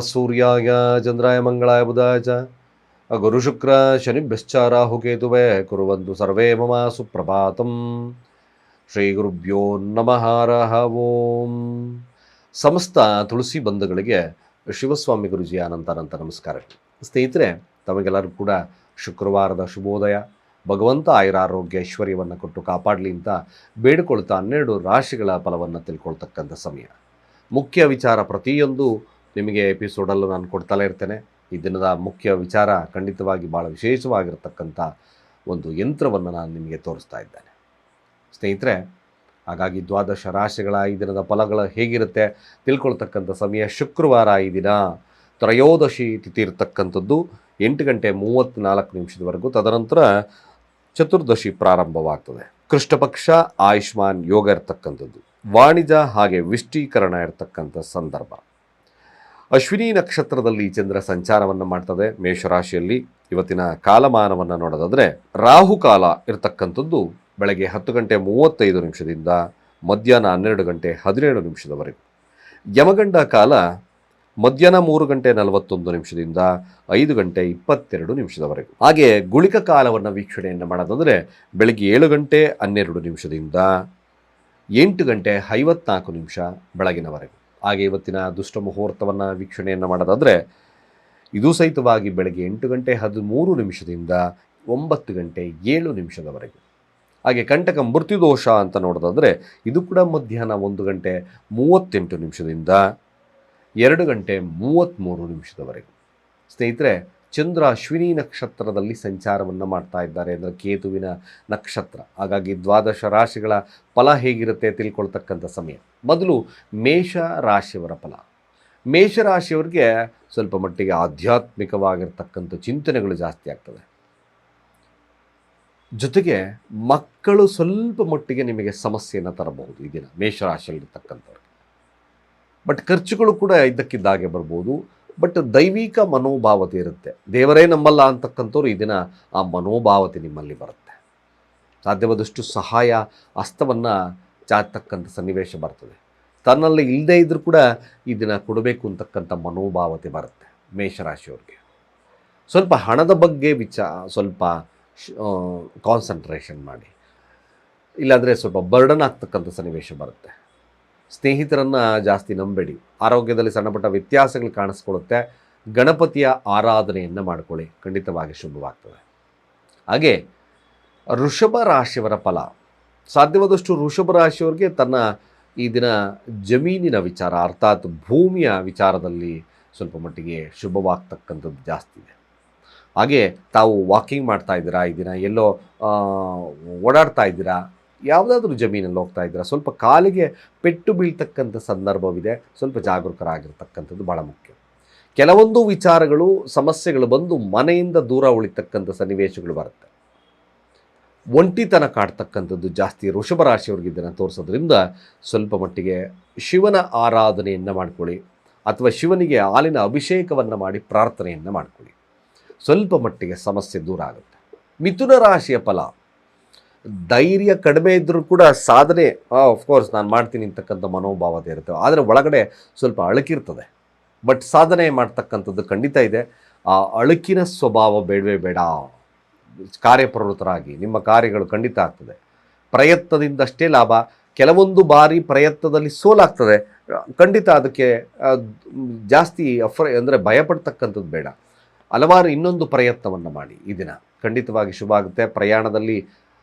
ನಮಃ ಸೂರ್ಯಾಯ ಚಂದ್ರಾಯ ಮಂಗಳಾಯ ಬುಧಾಯ ಚ ಗುರುಶುಕ್ರ ಶನಿಭ್ಯಶ್ಚ ರಾಹುಕೇತುವೇ ಕುರುವಂತು ಸರ್ವೇ ಮಮ ಸುಪ್ರಭಾತಂ. ಶ್ರೀ ಗುರುಭ್ಯೋ ನಮಃ ಹರಃ ಓಂ. ಸಮಸ್ತ ತುಳಸಿ ಬಂಧುಗಳಿಗೆ ಶಿವಸ್ವಾಮಿ ಗುರುಜಿಯ ಅನಂತ ನಮಸ್ಕಾರಗಳು. ಸ್ನೇಹಿತರೆ, ತಮಗೆಲ್ಲರೂ ಕೂಡ ಶುಕ್ರವಾರದ ಶುಭೋದಯ. ಭಗವಂತ ಆಯುರಾರೋಗ್ಯ ಐಶ್ವರ್ಯವನ್ನು ಕೊಟ್ಟು ಕಾಪಾಡಲಿ ಅಂತ ಬೇಡಿಕೊಳ್ತಾ 12 ರಾಶಿಗಳ ಫಲವನ್ನು ತಿಳ್ಕೊಳ್ತಕ್ಕಂಥ ಸಮಯ. ಮುಖ್ಯ ವಿಚಾರ ಪ್ರತಿಯೊಂದು ನಿಮಗೆ ಎಪಿಸೋಡಲ್ಲೂ ನಾನು ಕೊಡ್ತಲೇ ಇರ್ತೇನೆ. ಈ ದಿನದ ಮುಖ್ಯ ವಿಚಾರ ಖಂಡಿತವಾಗಿ ಭಾಳ ವಿಶೇಷವಾಗಿರ್ತಕ್ಕಂಥ ಒಂದು ಯಂತ್ರವನ್ನು ನಾನು ನಿಮಗೆ ತೋರಿಸ್ತಾ ಇದ್ದೇನೆ ಸ್ನೇಹಿತರೆ. ಹಾಗಾಗಿ 12 ರಾಶಿಗಳ ಈ ದಿನದ ಫಲಗಳು ಹೇಗಿರುತ್ತೆ ತಿಳ್ಕೊಳ್ತಕ್ಕಂಥ ಸಮಯ. ಶುಕ್ರವಾರ ಈ ದಿನ ತ್ರಯೋದಶಿ ತಿಥಿ ಇರ್ತಕ್ಕಂಥದ್ದು 8:34 ತದನಂತರ ಚತುರ್ದಶಿ ಪ್ರಾರಂಭವಾಗ್ತದೆ. ಕೃಷ್ಣ ಪಕ್ಷ ಆಯುಷ್ಮಾನ್ ಯೋಗ ಇರ್ತಕ್ಕಂಥದ್ದು, ವಾಣಿಜ್ಯ ಹಾಗೆ ವಿಷ್ಟೀಕರಣ ಇರ್ತಕ್ಕಂಥ ಸಂದರ್ಭ. ಅಶ್ವಿನಿ ನಕ್ಷತ್ರದಲ್ಲಿ ಚಂದ್ರ ಸಂಚಾರವನ್ನು ಮಾಡ್ತದೆ ಮೇಷರಾಶಿಯಲ್ಲಿ. ಇವತ್ತಿನ ಕಾಲಮಾನವನ್ನು ನೋಡೋದಾದರೆ ರಾಹುಕಾಲ ಇರ್ತಕ್ಕಂಥದ್ದು ಬೆಳಗ್ಗೆ 10:35 ಮಧ್ಯಾಹ್ನ 12:17 ಯಮಗಂಡ ಕಾಲ ಮಧ್ಯಾಹ್ನ 3:41 5:22 ಹಾಗೆ ಗುಳಿಕ ಕಾಲವನ್ನು ವೀಕ್ಷಣೆಯನ್ನು ಮಾಡೋದಾದರೆ ಬೆಳಗ್ಗೆ 7:12 8:54 ಬೆಳಗಿನವರೆಗೂ. ಹಾಗೆ ಇವತ್ತಿನ ದುಷ್ಟ ಮುಹೂರ್ತವನ್ನು ವೀಕ್ಷಣೆಯನ್ನು ಮಾಡೋದಾದರೆ ಇದು ಸಹಿತವಾಗಿ ಬೆಳಗ್ಗೆ 8:13 9:07 ಹಾಗೆ ಕಂಟಕ ಮೃತ್ಯುದೋಷ ಅಂತ ನೋಡೋದಾದರೆ ಇದು ಕೂಡ ಮಧ್ಯಾಹ್ನ 1:38 2:33 ಸ್ನೇಹಿತರೆ, ಚಂದ್ರ ಅಶ್ವಿನಿ ನಕ್ಷತ್ರದಲ್ಲಿ ಸಂಚಾರವನ್ನು ಮಾಡ್ತಾ ಇದ್ದಾರೆ ಅಂದರೆ ಕೇತುವಿನ ನಕ್ಷತ್ರ. ಹಾಗಾಗಿ 12 ರಾಶಿಗಳ ಫಲ ಹೇಗಿರುತ್ತೆ ತಿಳ್ಕೊಳ್ತಕ್ಕಂಥ ಸಮಯ. ಮೊದಲು ಮೇಷ ರಾಶಿಯವರ ಫಲ. ಮೇಷರಾಶಿಯವರಿಗೆ ಸ್ವಲ್ಪ ಮಟ್ಟಿಗೆ ಆಧ್ಯಾತ್ಮಿಕವಾಗಿರ್ತಕ್ಕಂಥ ಚಿಂತನೆಗಳು ಜಾಸ್ತಿ ಆಗ್ತದೆ. ಜೊತೆಗೆ ಮಕ್ಕಳು ಸ್ವಲ್ಪ ಮಟ್ಟಿಗೆ ನಿಮಗೆ ಸಮಸ್ಯೆಯನ್ನು ತರಬಹುದು ಈ ದಿನ ಮೇಷರಾಶಿಯಲ್ಲಿರ್ತಕ್ಕಂಥವ್ರಿಗೆ. ಬಟ್ ಖರ್ಚುಗಳು ಕೂಡ ಇದ್ದಕ್ಕಿದ್ದಾಗೆ ಬರ್ಬೋದು. ಬಟ್ ದೈವಿಕ ಮನೋಭಾವತೆ ಇರುತ್ತೆ. ದೇವರೇ ನಂಬಲ್ಲ ಅಂತಕ್ಕಂಥವ್ರು ಈ ದಿನ ಆ ಮನೋಭಾವತೆ ನಿಮ್ಮಲ್ಲಿ ಬರುತ್ತೆ. ಸಾಧ್ಯವಾದಷ್ಟು ಸಹಾಯ ಹಸ್ತವನ್ನು ಚಾಚತಕ್ಕಂಥ ಸನ್ನಿವೇಶ ಬರ್ತದೆ. ತನ್ನಲ್ಲಿ ಇಲ್ಲದೇ ಇದ್ದರೂ ಕೂಡ ಈ ದಿನ ಕೊಡಬೇಕು ಅಂತಕ್ಕಂಥ ಮನೋಭಾವತೆ ಬರುತ್ತೆ ಮೇಷರಾಶಿಯವ್ರಿಗೆ. ಸ್ವಲ್ಪ ಹಣದ ಬಗ್ಗೆ ಸ್ವಲ್ಪ ಕಾನ್ಸಂಟ್ರೇಷನ್ ಮಾಡಿ, ಇಲ್ಲಾಂದರೆ ಸ್ವಲ್ಪ ಬರ್ಡನ್ ಆಗ್ತಕ್ಕಂಥ ಸನ್ನಿವೇಶ ಬರುತ್ತೆ. ಸ್ನೇಹಿತರನ್ನು ಜಾಸ್ತಿ ನಂಬೇಡಿ. ಆರೋಗ್ಯದಲ್ಲಿ ಸಣ್ಣಪಟ್ಟ ವ್ಯತ್ಯಾಸಗಳು ಕಾಣಿಸ್ಕೊಳ್ಳುತ್ತೆ. ಗಣಪತಿಯ ಆರಾಧನೆಯನ್ನು ಮಾಡಿಕೊಳ್ಳಿ, ಖಂಡಿತವಾಗಿ ಶುಭವಾಗ್ತದೆ. ಹಾಗೆ ವೃಷಭ ರಾಶಿಯವರ ಫಲ. ಸಾಧ್ಯವಾದಷ್ಟು ವೃಷಭ ರಾಶಿಯವರಿಗೆ ತನ್ನ ಈ ದಿನ ಜಮೀನಿನ ವಿಚಾರ ಅರ್ಥಾತ್ ಭೂಮಿಯ ವಿಚಾರದಲ್ಲಿ ಸ್ವಲ್ಪ ಮಟ್ಟಿಗೆ ಶುಭವಾಗ್ತಕ್ಕಂಥದ್ದು ಜಾಸ್ತಿ ಇದೆ. ಹಾಗೆ ತಾವು ವಾಕಿಂಗ್ ಮಾಡ್ತಾ ಇದ್ದೀರಾ, ಈ ದಿನ ಎಲ್ಲೋ ಓಡಾಡ್ತಾ ಇದ್ದೀರಾ, ಯಾವುದಾದ್ರೂ ಜಮೀನಲ್ಲಿ ಹೋಗ್ತಾ ಇದ್ದೀರಾ, ಸ್ವಲ್ಪ ಕಾಲಿಗೆ ಪೆಟ್ಟು ಬೀಳ್ತಕ್ಕಂಥ ಸಂದರ್ಭವಿದೆ. ಸ್ವಲ್ಪ ಜಾಗರೂಕರಾಗಿರ್ತಕ್ಕಂಥದ್ದು ಭಾಳ ಮುಖ್ಯ. ಕೆಲವೊಂದು ವಿಚಾರಗಳು ಸಮಸ್ಯೆಗಳು ಬಂದು ಮನೆಯಿಂದ ದೂರ ಉಳಿತಕ್ಕಂಥ ಸನ್ನಿವೇಶಗಳು ಬರುತ್ತೆ. ಒಂಟಿತನ ಕಾಡ್ತಕ್ಕಂಥದ್ದು ಜಾಸ್ತಿ ವೃಷಭ ರಾಶಿಯವ್ರಿಗೆ ಇದನ್ನು ತೋರಿಸೋದ್ರಿಂದ ಸ್ವಲ್ಪ ಮಟ್ಟಿಗೆ ಶಿವನ ಆರಾಧನೆಯನ್ನು ಮಾಡ್ಕೊಳ್ಳಿ, ಅಥವಾ ಶಿವನಿಗೆ ಹಾಲಿನ ಅಭಿಷೇಕವನ್ನು ಮಾಡಿ ಪ್ರಾರ್ಥನೆಯನ್ನು ಮಾಡ್ಕೊಳ್ಳಿ. ಸ್ವಲ್ಪ ಮಟ್ಟಿಗೆ ಸಮಸ್ಯೆ ದೂರ ಆಗುತ್ತೆ. ಮಿಥುನ ರಾಶಿಯ ಫಲ. ಧೈರ್ಯ ಕಡಿಮೆ ಇದ್ದರೂ ಕೂಡ ಸಾಧನೆ ಆಫ್ಕೋರ್ಸ್ ನಾನು ಮಾಡ್ತೀನಿ ಅಂತಕ್ಕಂಥ ಮನೋಭಾವತೆ ಇರುತ್ತೆ. ಆದರೆ ಒಳಗಡೆ ಸ್ವಲ್ಪ ಅಳುಕಿರ್ತದೆ. ಬಟ್ ಸಾಧನೆ ಮಾಡ್ತಕ್ಕಂಥದ್ದು ಖಂಡಿತ ಇದೆ. ಆ ಅಳುಕಿನ ಸ್ವಭಾವ ಬೇಡವೇ ಬೇಡ. ಕಾರ್ಯಪ್ರವೃತ್ತರಾಗಿ ನಿಮ್ಮ ಕಾರ್ಯಗಳು ಖಂಡಿತ ಆಗ್ತದೆ. ಪ್ರಯತ್ನದಿಂದಷ್ಟೇ ಲಾಭ. ಕೆಲವೊಂದು ಬಾರಿ ಪ್ರಯತ್ನದಲ್ಲಿ ಸೋಲಾಗ್ತದೆ, ಖಂಡಿತ ಅದಕ್ಕೆ ಜಾಸ್ತಿ ಅಂದರೆ ಭಯಪಡ್ತಕ್ಕಂಥದ್ದು ಬೇಡ. ಹಲವಾರು ಇನ್ನೊಂದು ಪ್ರಯತ್ನವನ್ನು ಮಾಡಿ. ಈ ದಿನ ಖಂಡಿತವಾಗಿ ಶುಭ ಆಗುತ್ತೆ. ಪ್ರಯಾಣದಲ್ಲಿ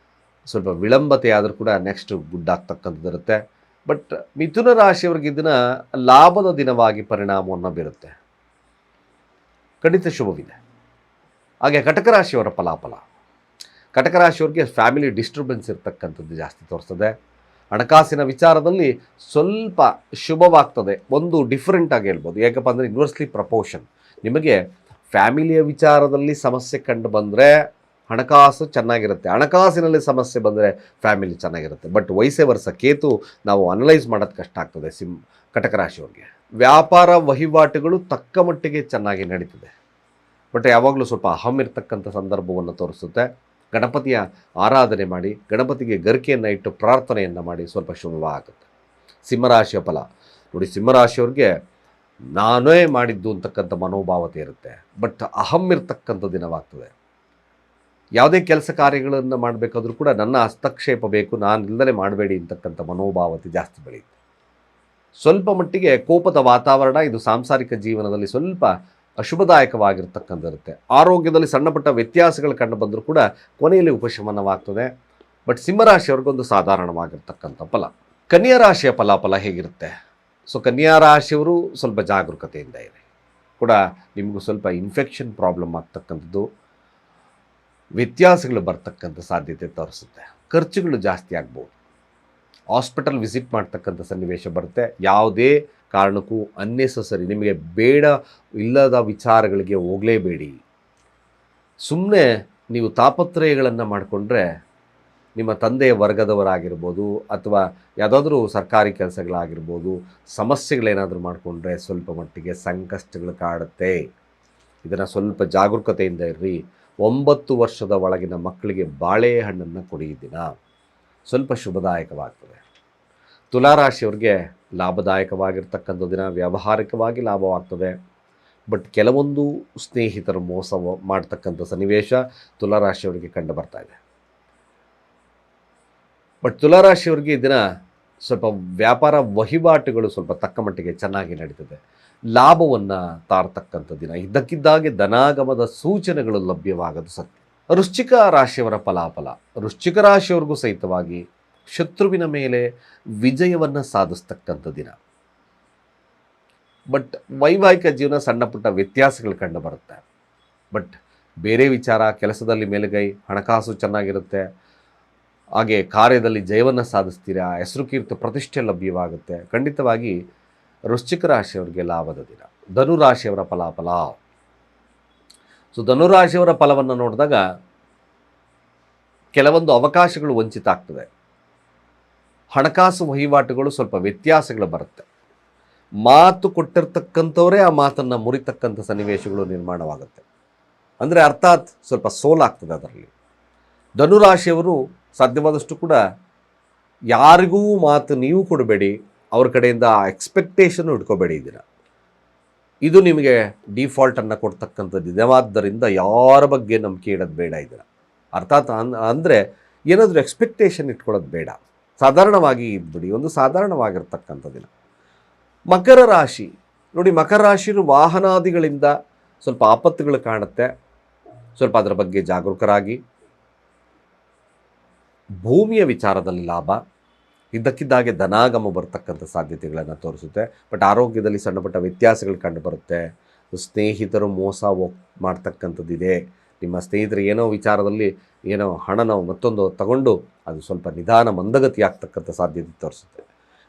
ಸ್ವಲ್ಪ ವಿಳಂಬತೆ ಆದರೂ ಕೂಡ ನೆಕ್ಸ್ಟ್ ಗುಡ್ ಆಗ್ತಕ್ಕಂಥದ್ದು ಇರುತ್ತೆ. ಬಟ್ ಮಿಥುನ ರಾಶಿಯವರಿಗೆ ಇದನ್ನು ಲಾಭದ ದಿನವಾಗಿ ಪರಿಣಾಮವನ್ನು ಬೀರುತ್ತೆ. ಖಂಡಿತ ಶುಭವಿದೆ. ಹಾಗೆ ಕಟಕ ರಾಶಿಯವರ ಫಲಾಫಲ. ಕಟಕ ರಾಶಿಯವರಿಗೆ ಫ್ಯಾಮಿಲಿ ಡಿಸ್ಟರ್ಬೆನ್ಸ್ ಇರ್ತಕ್ಕಂಥದ್ದು ಜಾಸ್ತಿ ತೋರಿಸ್ತದೆ. ಹಣಕಾಸಿನ ವಿಚಾರದಲ್ಲಿ ಸ್ವಲ್ಪ ಶುಭವಾಗ್ತದೆ. ಒಂದು ಡಿಫ್ರೆಂಟ್ ಆಗಿ ಹೇಳ್ಬೋದು. ಯಾಕಪ್ಪ ಅಂದರೆ ಇನ್ವರ್ಸ್ಲಿ ಪ್ರಪೋರ್ಷನ್. ನಿಮಗೆ ಫ್ಯಾಮಿಲಿಯ ವಿಚಾರದಲ್ಲಿ ಸಮಸ್ಯೆ ಕಂಡು ಬಂದರೆ ಹಣಕಾಸು ಚೆನ್ನಾಗಿರುತ್ತೆ, ಹಣಕಾಸಿನಲ್ಲಿ ಸಮಸ್ಯೆ ಬಂದರೆ ಫ್ಯಾಮಿಲಿ ಚೆನ್ನಾಗಿರುತ್ತೆ. ಬಟ್ ವೈಸೆ ವರ್ಷ ಕೇತು ನಾವು ಅನಲೈಸ್ ಮಾಡೋದು ಕಷ್ಟ ಆಗ್ತದೆ ಕಟಕ ರಾಶಿಯವ್ರಿಗೆ. ವ್ಯಾಪಾರ ವಹಿವಾಟುಗಳು ತಕ್ಕ ಮಟ್ಟಿಗೆ ಚೆನ್ನಾಗಿ ನಡೀತದೆ. ಬಟ್ ಯಾವಾಗಲೂ ಸ್ವಲ್ಪ ಅಹಂ ಇರ್ತಕ್ಕಂಥ ಸಂದರ್ಭವನ್ನು ತೋರಿಸುತ್ತೆ. ಗಣಪತಿಯ ಆರಾಧನೆ ಮಾಡಿ, ಗಣಪತಿಗೆ ಗರಿಕೆಯನ್ನು ಇಟ್ಟು ಪ್ರಾರ್ಥನೆಯನ್ನು ಮಾಡಿ, ಸ್ವಲ್ಪ ಶುಭವಾಗುತ್ತೆ. ಸಿಂಹರಾಶಿಯ ಫಲ ನೋಡಿ. ಸಿಂಹರಾಶಿಯವ್ರಿಗೆ ನಾನೇ ಮಾಡಿದ್ದು ಅಂತಕ್ಕಂಥ ಮನೋಭಾವತೆ ಇರುತ್ತೆ. ಬಟ್ ಅಹಂ ಇರ್ತಕ್ಕಂಥ ದಿನವಾಗ್ತದೆ. ಯಾವುದೇ ಕೆಲಸ ಕಾರ್ಯಗಳನ್ನು ಮಾಡಬೇಕಾದ್ರೂ ಕೂಡ ನನ್ನ ಹಸ್ತಕ್ಷೇಪ ಬೇಕು, ನಾನು ಇಲ್ಲದೆ ಮಾಡಬೇಡಿ ಅಂತಕ್ಕಂಥ ಮನೋಭಾವತೆ ಜಾಸ್ತಿ ಬೆಳೆಯುತ್ತೆ. ಸ್ವಲ್ಪ ಮಟ್ಟಿಗೆ ಕೋಪದ ವಾತಾವರಣ ಇದು ಸಾಂಸಾರಿಕ ಜೀವನದಲ್ಲಿ ಸ್ವಲ್ಪ ಅಶುಭದಾಯಕವಾಗಿರ್ತಕ್ಕಂಥಿರುತ್ತೆ. ಆರೋಗ್ಯದಲ್ಲಿ ಸಣ್ಣಪುಟ್ಟ ವ್ಯತ್ಯಾಸಗಳು ಕಂಡು ಬಂದರೂ ಕೂಡ ಕೊನೆಯಲ್ಲಿ ಉಪಶಮನವಾಗ್ತದೆ. ಬಟ್ ಸಿಂಹರಾಶಿಯವ್ರಿಗೊಂದು ಸಾಧಾರಣವಾಗಿರ್ತಕ್ಕಂಥ ಫಲ. ಕನ್ಯಾ ರಾಶಿಯ ಫಲಾಫಲ ಹೇಗಿರುತ್ತೆ? ಸೊ ಕನ್ಯಾ ರಾಶಿಯವರು ಸ್ವಲ್ಪ ಜಾಗರೂಕತೆಯಿಂದ ಇರಿ. ಕೂಡ ನಿಮಗೂ ಸ್ವಲ್ಪ ಇನ್ಫೆಕ್ಷನ್ ಪ್ರಾಬ್ಲಮ್ ಆಗ್ತಕ್ಕಂಥದ್ದು, ವ್ಯತ್ಯಾಸಗಳು ಬರ್ತಕ್ಕಂಥ ಸಾಧ್ಯತೆ ತೋರಿಸುತ್ತೆ. ಖರ್ಚುಗಳು ಜಾಸ್ತಿ ಆಗ್ಬೋದು. ಹಾಸ್ಪಿಟಲ್ ವಿಸಿಟ್ ಮಾಡ್ತಕ್ಕಂಥ ಸನ್ನಿವೇಶ ಬರುತ್ತೆ. ಯಾವುದೇ ಕಾರಣಕ್ಕೂ ಅನ್ನೆಸಸರಿ ನಿಮಗೆ ಬೇಡ ಇಲ್ಲದ ವಿಚಾರಗಳಿಗೆ ಹೋಗಲೇಬೇಡಿ. ಸುಮ್ಮನೆ ನೀವು ತಾಪತ್ರಯಗಳನ್ನು ಮಾಡಿಕೊಂಡ್ರೆ ನಿಮ್ಮ ತಂದೆಯ ವರ್ಗದವರಾಗಿರ್ಬೋದು ಅಥವಾ ಯಾವುದಾದ್ರೂ ಸರ್ಕಾರಿ ಕೆಲಸಗಳಾಗಿರ್ಬೋದು, ಸಮಸ್ಯೆಗಳೇನಾದರೂ ಮಾಡಿಕೊಂಡ್ರೆ ಸ್ವಲ್ಪ ಮಟ್ಟಿಗೆ ಸಂಕಷ್ಟಗಳು ಕಾಡುತ್ತೆ. ಇದನ್ನು ಸ್ವಲ್ಪ ಜಾಗರೂಕತೆಯಿಂದ ಇರ್ರಿ. 9 ವರ್ಷದ ಒಳಗಿನ ಮಕ್ಕಳಿಗೆ ಬಾಳೆಹಣ್ಣನ್ನು ಕೊಡಿ. ದಿನ ಸ್ವಲ್ಪ ಶುಭದಾಯಕವಾಗ್ತದೆ. ತುಲಾರಾಶಿಯವ್ರಿಗೆ ಲಾಭದಾಯಕವಾಗಿರ್ತಕ್ಕಂಥ ದಿನ, ವ್ಯಾವಹಾರಿಕವಾಗಿ ಲಾಭವಾಗ್ತದೆ. ಬಟ್ ಕೆಲವೊಂದು ಸ್ನೇಹಿತರು ಮೋಸ ಮಾಡ್ತಕ್ಕಂಥ ಸನ್ನಿವೇಶ ತುಲಾರಾಶಿಯವರಿಗೆ ಕಂಡು ಬರ್ತಾ ಇದೆ. ಬಟ್ ತುಲಾರಾಶಿಯವರಿಗೆ ಈ ದಿನ ಸ್ವಲ್ಪ ವ್ಯಾಪಾರ ವಹಿವಾಟುಗಳು ಸ್ವಲ್ಪ ತಕ್ಕ ಮಟ್ಟಿಗೆ ಚೆನ್ನಾಗಿ ನಡೀತದೆ. ಲಾಭವನ್ನು ತಾರತಕ್ಕಂಥ ದಿನ. ಇದ್ದಕ್ಕಿದ್ದಾಗೆ ಧನಾಗಮದ ಸೂಚನೆಗಳು ಲಭ್ಯವಾಗೋದು ಸತ್ಯ. ವೃಶ್ಚಿಕ ರಾಶಿಯವರ ಫಲಾಫಲ. ವೃಶ್ಚಿಕ ರಾಶಿಯವ್ರಿಗೂ ಸಹಿತವಾಗಿ ಶತ್ರುವಿನ ಮೇಲೆ ವಿಜಯವನ್ನು ಸಾಧಿಸ್ತಕ್ಕಂಥ ದಿನ. ಬಟ್ ವೈವಾಹಿಕ ಜೀವನ ಸಣ್ಣ ಪುಟ್ಟ ವ್ಯತ್ಯಾಸಗಳು ಕಂಡು ಬರುತ್ತೆ. ಬಟ್ ಬೇರೆ ವಿಚಾರ, ಕೆಲಸದಲ್ಲಿ ಮೇಲುಗೈ, ಹಣಕಾಸು ಚೆನ್ನಾಗಿರುತ್ತೆ. ಹಾಗೆ ಕಾರ್ಯದಲ್ಲಿ ಜಯವನ್ನು ಸಾಧಿಸ್ತೀರಾ. ಹೆಸರು ಕೀರ್ತಿ ಪ್ರತಿಷ್ಠೆ ಲಭ್ಯವಾಗುತ್ತೆ. ಖಂಡಿತವಾಗಿ ವೃಶ್ಚಿಕ ರಾಶಿಯವರಿಗೆ ಲಾಭದ ದಿನ. ಧನುರಾಶಿಯವರ ಫಲಾಫಲ. ಸೊ ಧನುರಾಶಿಯವರ ಫಲವನ್ನು ನೋಡಿದಾಗ ಕೆಲವೊಂದು ಅವಕಾಶಗಳು ವಂಚಿತ ಆಗ್ತದೆ. ಹಣಕಾಸು ವಹಿವಾಟುಗಳು ಸ್ವಲ್ಪ ವ್ಯತ್ಯಾಸಗಳು ಬರುತ್ತೆ. ಮಾತು ಕೊಟ್ಟಿರ್ತಕ್ಕಂಥವರೇ ಆ ಮಾತನ್ನು ಮುರಿತಕ್ಕಂಥ ಸನ್ನಿವೇಶಗಳು ನಿರ್ಮಾಣವಾಗುತ್ತೆ. ಅಂದರೆ ಅರ್ಥಾತ್ ಸ್ವಲ್ಪ ಸೋಲಾಗ್ತದೆ ಅದರಲ್ಲಿ. ಧನುರಾಶಿಯವರು ಸಾಧ್ಯವಾದಷ್ಟು ಕೂಡ ಯಾರಿಗೂ ಮಾತು ನೀವು ಕೊಡಬೇಡಿ, ಅವ್ರ ಕಡೆಯಿಂದ ಎಕ್ಸ್ಪೆಕ್ಟೇಷನ್ನು ಇಟ್ಕೋಬೇಡಿ. ಇದು ನಿಮಗೆ ಡಿಫಾಲ್ಟನ್ನು ಕೊಡ್ತಕ್ಕಂಥದ್ದು ದಿನವಾದ್ದರಿಂದ ಯಾರ ಬಗ್ಗೆ ನಂಬಿಕೆ ಇಡೋದು ಬೇಡ. ಅರ್ಥಾತ್ ಅಂದರೆ ಏನಾದರೂ ಎಕ್ಸ್ಪೆಕ್ಟೇಷನ್ ಇಟ್ಕೊಳ್ಳೋದು ಬೇಡ. ಸಾಧಾರಣವಾಗಿ ಇದ್ಬಿಡಿ. ಒಂದು ಸಾಧಾರಣವಾಗಿರ್ತಕ್ಕಂಥ ದಿನ. ಮಕರ ರಾಶಿ ನೋಡಿ, ಮಕರ ರಾಶಿಯರು ವಾಹನಾದಿಗಳಿಂದ ಸ್ವಲ್ಪ ಆಪತ್ತುಗಳು ಕಾಣುತ್ತೆ. ಸ್ವಲ್ಪ ಅದರ ಬಗ್ಗೆ ಜಾಗರೂಕರಾಗಿ. ಭೂಮಿಯ ವಿಚಾರದಲ್ಲಿ ಲಾಭ. ಇದ್ದಕ್ಕಿದ್ದಾಗೆ ಧನಾಗಮ ಬರ್ತಕ್ಕಂಥ ಸಾಧ್ಯತೆಗಳನ್ನು ತೋರಿಸುತ್ತೆ. ಬಟ್ ಆರೋಗ್ಯದಲ್ಲಿ ಸಣ್ಣಪುಟ್ಟ ವ್ಯತ್ಯಾಸಗಳು ಕಂಡು ಬರುತ್ತೆ. ಸ್ನೇಹಿತರು ಮೋಸ ಮಾಡ್ತಕ್ಕಂಥದ್ದಿದೆ. ನಿಮ್ಮ ಸ್ನೇಹಿತರು ಏನೋ ವಿಚಾರದಲ್ಲಿ ಏನೋ ಹಣನ ಮತ್ತೊಂದು ತಗೊಂಡು ಅದು ಸ್ವಲ್ಪ ನಿಧಾನ ಮಂದಗತಿ ಆಗ್ತಕ್ಕಂಥ ಸಾಧ್ಯತೆ ತೋರಿಸುತ್ತೆ.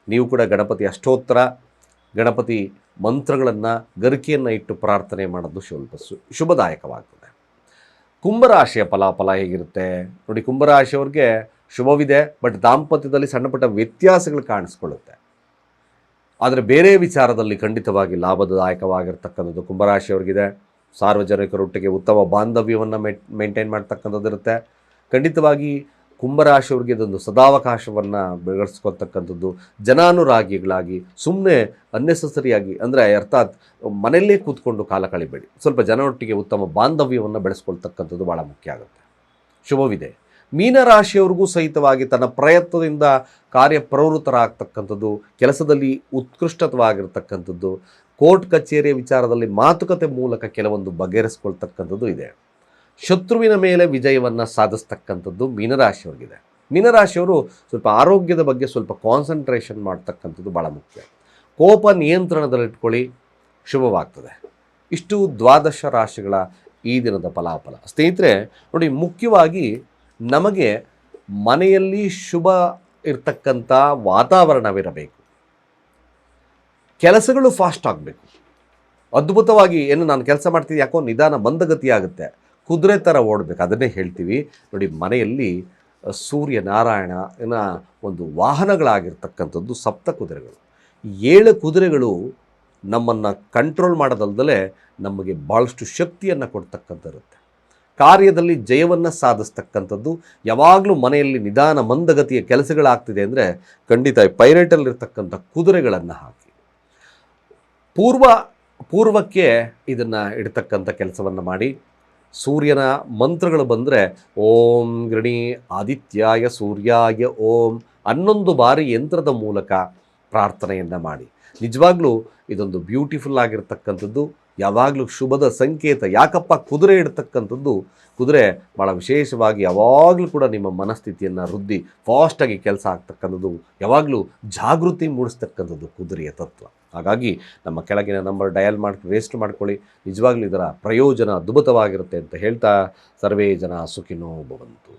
ನೀವು ಕೂಡ ಗಣಪತಿ ಅಷ್ಟೋತ್ತರ, ಗಣಪತಿ ಮಂತ್ರಗಳನ್ನು, ಗರಿಕೆಯನ್ನು ಇಟ್ಟು ಪ್ರಾರ್ಥನೆ ಮಾಡೋದು ಸ್ವಲ್ಪ ಶುಭದಾಯಕವಾಗ್ತದೆ. ಕುಂಭರಾಶಿಯ ಫಲಾಫಲ ಹೇಗಿರುತ್ತೆ ನೋಡಿ. ಕುಂಭರಾಶಿಯವ್ರಿಗೆ ಶುಭವಿದೆ. ಬಟ್ ದಾಂಪತ್ಯದಲ್ಲಿ ಸಣ್ಣಪುಟ್ಟ ವ್ಯತ್ಯಾಸಗಳು ಕಾಣಿಸ್ಕೊಳ್ಳುತ್ತೆ. ಆದರೆ ಬೇರೆ ವಿಚಾರದಲ್ಲಿ ಖಂಡಿತವಾಗಿ ಲಾಭದಾಯಕವಾಗಿರ್ತಕ್ಕಂಥದ್ದು ಕುಂಭರಾಶಿಯವ್ರಿಗಿದೆ. ಸಾರ್ವಜನಿಕರೊಟ್ಟಿಗೆ ಉತ್ತಮ ಬಾಂಧವ್ಯವನ್ನು ಮೇಂಟೈನ್ ಮಾಡ್ತಕ್ಕಂಥದ್ದಿರುತ್ತೆ. ಖಂಡಿತವಾಗಿ ಕುಂಭರಾಶಿಯವ್ರಿಗೆ ಇದೊಂದು ಸದಾವಕಾಶವನ್ನು ಬೆಳೆಸ್ಕೊಳ್ತಕ್ಕಂಥದ್ದು. ಜನಾನುರಾಗಿಗಳಾಗಿ ಸುಮ್ಮನೆ ಅನ್ನೆಸಸರಿಯಾಗಿ ಅಂದರೆ ಅರ್ಥಾತ್ ಮನೆಯಲ್ಲೇ ಕೂತ್ಕೊಂಡು ಕಾಲ ಕಳಿಬೇಡಿ. ಸ್ವಲ್ಪ ಜನರೊಟ್ಟಿಗೆ ಉತ್ತಮ ಬಾಂಧವ್ಯವನ್ನು ಬೆಳೆಸ್ಕೊಳ್ತಕ್ಕಂಥದ್ದು ಭಾಳ ಮುಖ್ಯ ಆಗುತ್ತೆ. ಶುಭವಿದೆ. ಮೀನರಾಶಿಯವ್ರಿಗೂ ಸಹಿತವಾಗಿ ತನ್ನ ಪ್ರಯತ್ನದಿಂದ ಕಾರ್ಯಪ್ರವೃತ್ತರಾಗ್ತಕ್ಕಂಥದ್ದು, ಕೆಲಸದಲ್ಲಿ ಉತ್ಕೃಷ್ಟವಾಗಿರ್ತಕ್ಕಂಥದ್ದು, ಕೋರ್ಟ್ ಕಚೇರಿಯ ವಿಚಾರದಲ್ಲಿ ಮಾತುಕತೆ ಮೂಲಕ ಕೆಲವೊಂದು ಬಗೆಹರಿಸ್ಕೊಳ್ತಕ್ಕಂಥದ್ದು ಇದೆ. ಶತ್ರುವಿನ ಮೇಲೆ ವಿಜಯವನ್ನು ಸಾಧಿಸ್ತಕ್ಕಂಥದ್ದು ಮೀನರಾಶಿಯವ್ರಿಗಿದೆ. ಮೀನರಾಶಿಯವರು ಸ್ವಲ್ಪ ಆರೋಗ್ಯದ ಬಗ್ಗೆ ಸ್ವಲ್ಪ ಕಾನ್ಸಂಟ್ರೇಷನ್ ಮಾಡ್ತಕ್ಕಂಥದ್ದು ಭಾಳ ಮುಖ್ಯ. ಕೋಪ ನಿಯಂತ್ರಣದಲ್ಲಿಟ್ಕೊಳ್ಳಿ, ಶುಭವಾಗ್ತದೆ. ಇಷ್ಟು 12 ರಾಶಿಗಳ ಈ ದಿನದ ಫಲಾಫಲ. ಸ್ನೇಹಿತರೆ ನೋಡಿ, ಮುಖ್ಯವಾಗಿ ನಮಗೆ ಮನೆಯಲ್ಲಿ ಶುಭ ಇರ್ತಕ್ಕಂಥ ವಾತಾವರಣವಿರಬೇಕು. ಕೆಲಸಗಳು ಫಾಸ್ಟ್ ಆಗಬೇಕು. ಅದ್ಭುತವಾಗಿ ಏನು ನಾನು ಕೆಲಸ ಮಾಡ್ತಿದ್ದೆ, ಯಾಕೋ ನಿಧಾನ ಮಂದಗತಿ ಆಗುತ್ತೆ, ಕುದುರೆ ಥರ ಓಡಬೇಕು. ಅದನ್ನೇ ಹೇಳ್ತೀವಿ ನೋಡಿ. ಮನೆಯಲ್ಲಿ ಸೂರ್ಯನಾರಾಯಣನ ಒಂದು ವಾಹನಗಳಾಗಿರ್ತಕ್ಕಂಥದ್ದು 7 ಕುದುರೆಗಳು. 7 ಕುದುರೆಗಳು ನಮ್ಮನ್ನು ಕಂಟ್ರೋಲ್ ಮಾಡೋದಲ್ಲದೆ ನಮಗೆ ಭಾಳಷ್ಟು ಶಕ್ತಿಯನ್ನು ಕೊಡ್ತಕ್ಕಂಥದ್ದಿರುತ್ತೆ. ಕಾರ್ಯದಲ್ಲಿ ಜಯವನ್ನು ಸಾಧಿಸ್ತಕ್ಕಂಥದ್ದು. ಯಾವಾಗಲೂ ಮನೆಯಲ್ಲಿ ನಿಧಾನ ಮಂದಗತಿಯ ಕೆಲಸಗಳಾಗ್ತಿದೆ ಅಂದರೆ ಖಂಡಿತ ಪೈರೇಟಲ್ಲಿರ್ತಕ್ಕಂಥ ಕುದುರೆಗಳನ್ನು ಹಾಕಿ. ಪೂರ್ವಕ್ಕೆ ಇದನ್ನು ಇಡ್ತಕ್ಕಂಥ ಕೆಲಸವನ್ನು ಮಾಡಿ. ಸೂರ್ಯನ ಮಂತ್ರಗಳು ಬಂದರೆ ಓಂ ಗೃಣಿ ಆದಿತ್ಯಾಯ ಸೂರ್ಯಾಯ ಓಂ 11 ಬಾರಿ ಯಂತ್ರದ ಮೂಲಕ ಪ್ರಾರ್ಥನೆಯನ್ನು ಮಾಡಿ. ನಿಜವಾಗ್ಲೂ ಇದೊಂದು ಬ್ಯೂಟಿಫುಲ್ ಆಗಿರ್ತಕ್ಕಂಥದ್ದು, ಯಾವಾಗಲೂ ಶುಭದ ಸಂಕೇತ. ಯಾಕಪ್ಪ ಕುದುರೆ ಇಡ್ತಕ್ಕಂಥದ್ದು, ಕುದುರೆ ಭಾಳ ವಿಶೇಷವಾಗಿ ಯಾವಾಗಲೂ ಕೂಡ ನಿಮ್ಮ ಮನಸ್ಥಿತಿಯನ್ನು ವೃದ್ಧಿ ಫಾಸ್ಟಾಗಿ ಕೆಲಸ ಆಗ್ತಕ್ಕಂಥದ್ದು, ಯಾವಾಗಲೂ ಜಾಗೃತಿ ಮೂಡಿಸ್ತಕ್ಕಂಥದ್ದು ಕುದುರೆಯ ತತ್ವ. ಹಾಗಾಗಿ ನಮ್ಮ ಕೆಳಗಿನ ನಂಬರ್ ಡಯಲ್ ಮಾಡಿ ವೇಸ್ಟ್ ಮಾಡ್ಕೊಳ್ಳಿ. ನಿಜವಾಗ್ಲೂ ಇದರ ಪ್ರಯೋಜನ ಅದ್ಭುತವಾಗಿರುತ್ತೆ ಅಂತ ಹೇಳ್ತಾ ಸರ್ವೇ ಜನ ಸುಖಿನೋ ಭವಂತು.